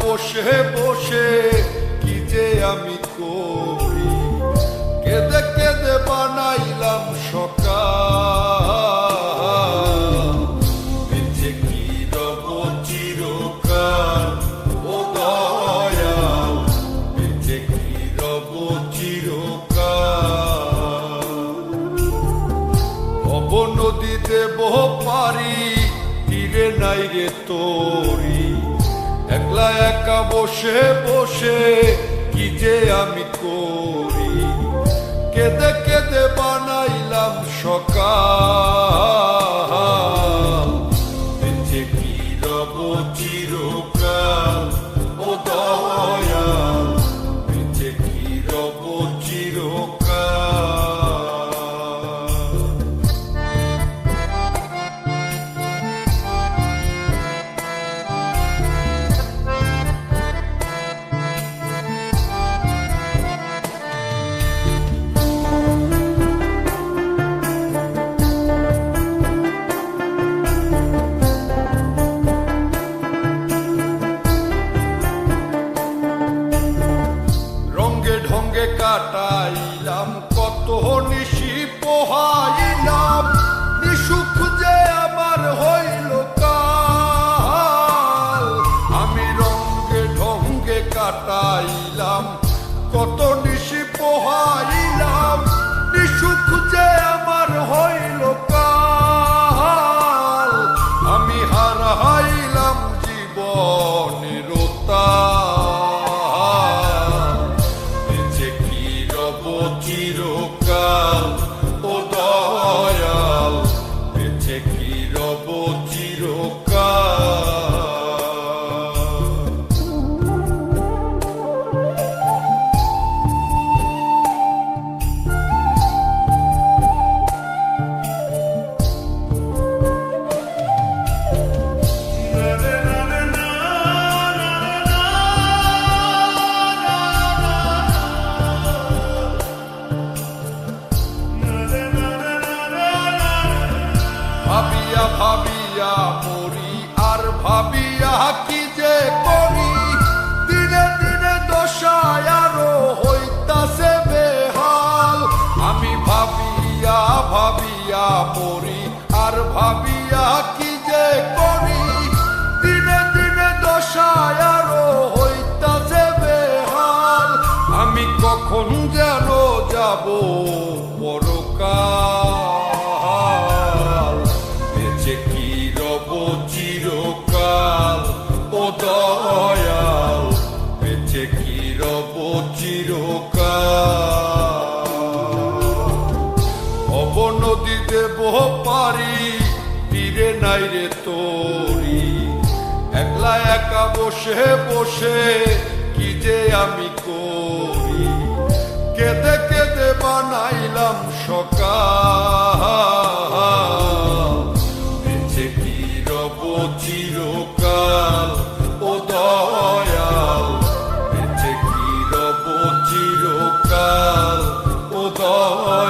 বসে বসে কি যে আমি করি, কেঁদে কেঁদে বানাইলাম সকাল। বেঁচে কি রব চিরকাল ও দয়াল, বেঁচে কি রব চিরকাল। ভব নদীতে বহ পারি, তীরে নাই রে তোরি, একলা একা বসে বসে কি যে আমি করি, কেঁদে কেঁদে বানাইলাম সকাল। বেঁচে কি রব চিরকাল ও দয়াল, বেঁচে কি রব চিরকাল। কাটাইলাম কত নিশি পোহাইলাম, নিসুখ যে আমার হইল কাল। আমি রঙ্গে ঢঙ্গে কাটাইলাম কত নিশি পোহাইলাম, নিসুখ যে আমার হইল কাল। আমি হারাইলাম জীবনের চিরকাল ও দয়াল, বেঁচে কি রব চিরকাল। ভাবিয়া ভাবিয়া মরি আর ভাবিয়া কি যে করি, দিনে দিনে দশায় আরো হইতাছে বেহাল। আমি ভাবিয়া ভাবিয়া মরি আর ভাবিয়া কি যে করি, দিনে দিনে দশায় আরো হইতাছে বেহাল। আমি কখন যেন যাব পরকাল, বেঁচে কি রব চিরকাল ও দয়াল, বেঁচে কি রব চিরকাল। ভব নদীতে বহ পারি, তীরে নাই রে তোরি, একলা একা বসে বসে কি যে আমি করি, কেঁদে কেঁদে বানাইলাম সকাল। বেঁচে কি রব চিরকাল ও দয়াল, বেঁচে কি রব চিরকাল ও দয়াল।